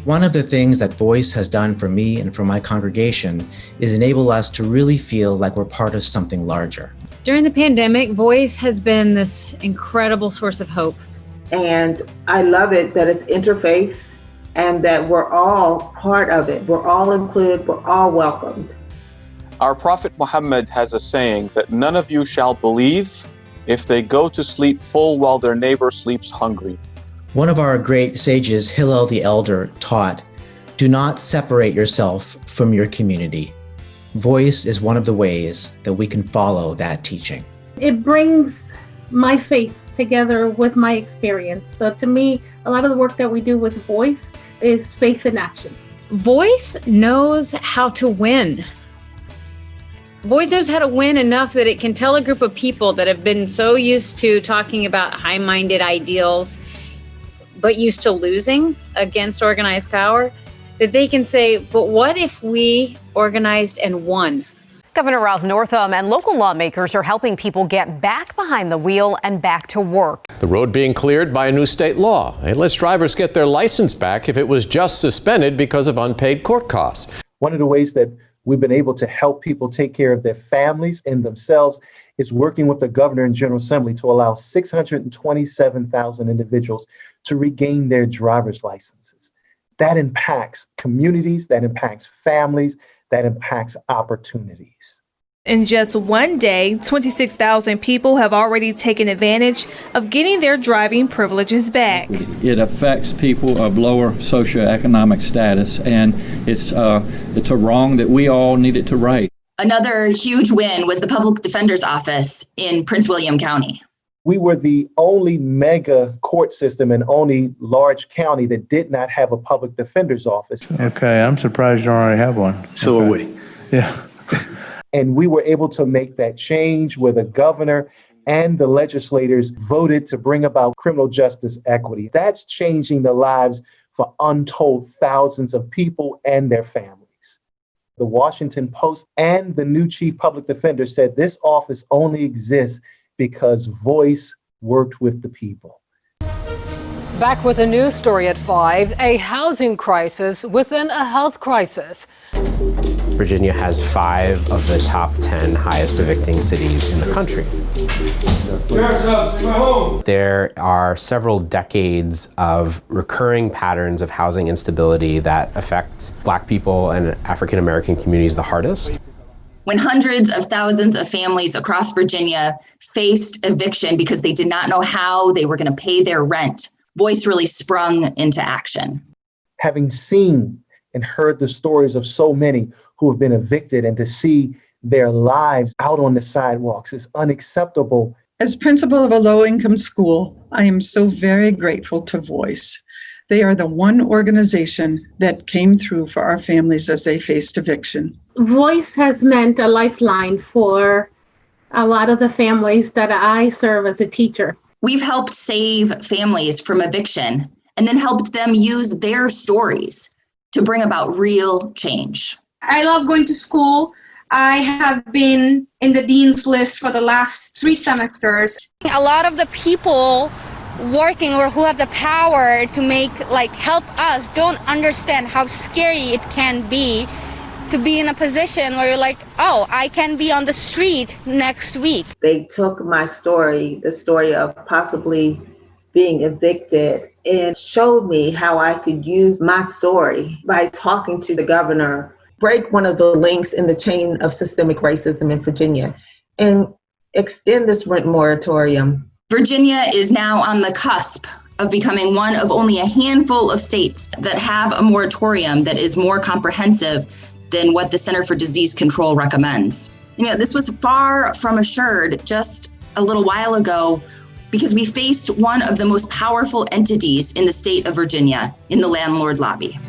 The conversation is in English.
One of the things that Voice has done for me and for my congregation is enable us to really feel like we're part of something larger. During the pandemic, Voice has been this incredible source of hope. And I love it that it's interfaith and that we're all part of it. We're all included, we're all welcomed. Our Prophet Muhammad has a saying that none of you shall believe if they go to sleep full while their neighbor sleeps hungry. One of our great sages, Hillel the Elder, taught, "Do not separate yourself from your community." Voice is one of the ways that we can follow that teaching. It brings my faith together with my experience. So to me, a lot of the work that we do with Voice is faith in action. Voice knows how to win. Voice knows how to win enough that it can tell a group of people that have been so used to talking about high-minded ideals, but used to losing against organized power, that they can say, but what if we organized and won? Governor Ralph Northam and local lawmakers are helping people get back behind the wheel and back to work. The road being cleared by a new state law. It lets drivers get their license back if it was just suspended because of unpaid court costs. One of the ways that we've been able to help people take care of their families and themselves is working with the governor and General Assembly to allow 627,000 individuals to regain their driver's licenses. That impacts communities, that impacts families, that impacts opportunities. In just one day, 26,000 people have already taken advantage of getting their driving privileges back. It affects people of lower socioeconomic status, and it's a wrong that we all needed to right. Another huge win was the Public Defender's Office in Prince William County. We were the only mega court system and only large county that did not have a public defender's office. Okay, I'm surprised you already have one. So are we. Yeah. And we were able to make that change where the governor and the legislators voted to bring about criminal justice equity. That's changing the lives for untold thousands of people and their families. The Washington Post and the new chief public defender said this office only exists because Voice worked with the people. Back with a news story at 5, a housing crisis within a health crisis. Virginia has 5 of the top 10 highest evicting cities in the country. There are several decades of recurring patterns of housing instability that affect Black people and African American communities the hardest. When hundreds of thousands of families across Virginia faced eviction because they did not know how they were going to pay their rent, Voice really sprung into action. Having seen and heard the stories of so many who have been evicted and to see their lives out on the sidewalks is unacceptable. As principal of a low-income school, I am so very grateful to Voice. They are the one organization that came through for our families as they faced eviction. Voice has meant a lifeline for a lot of the families that I serve as a teacher. We've helped save families from eviction and then helped them use their stories to bring about real change. I love going to school. I have been in the dean's list for the last 3 semesters. A lot of the people working or who have the power to help us don't understand how scary it can be to be in a position where you're like, oh, I can be on the street next week. They took my story, the story of possibly being evicted, and showed me how I could use my story by talking to the governor, break one of the links in the chain of systemic racism in Virginia, and extend this rent moratorium. Virginia is now on the cusp of becoming one of only a handful of states that have a moratorium that is more comprehensive than what the Center for Disease Control recommends. This was far from assured just a little while ago because we faced one of the most powerful entities in the state of Virginia in the landlord lobby.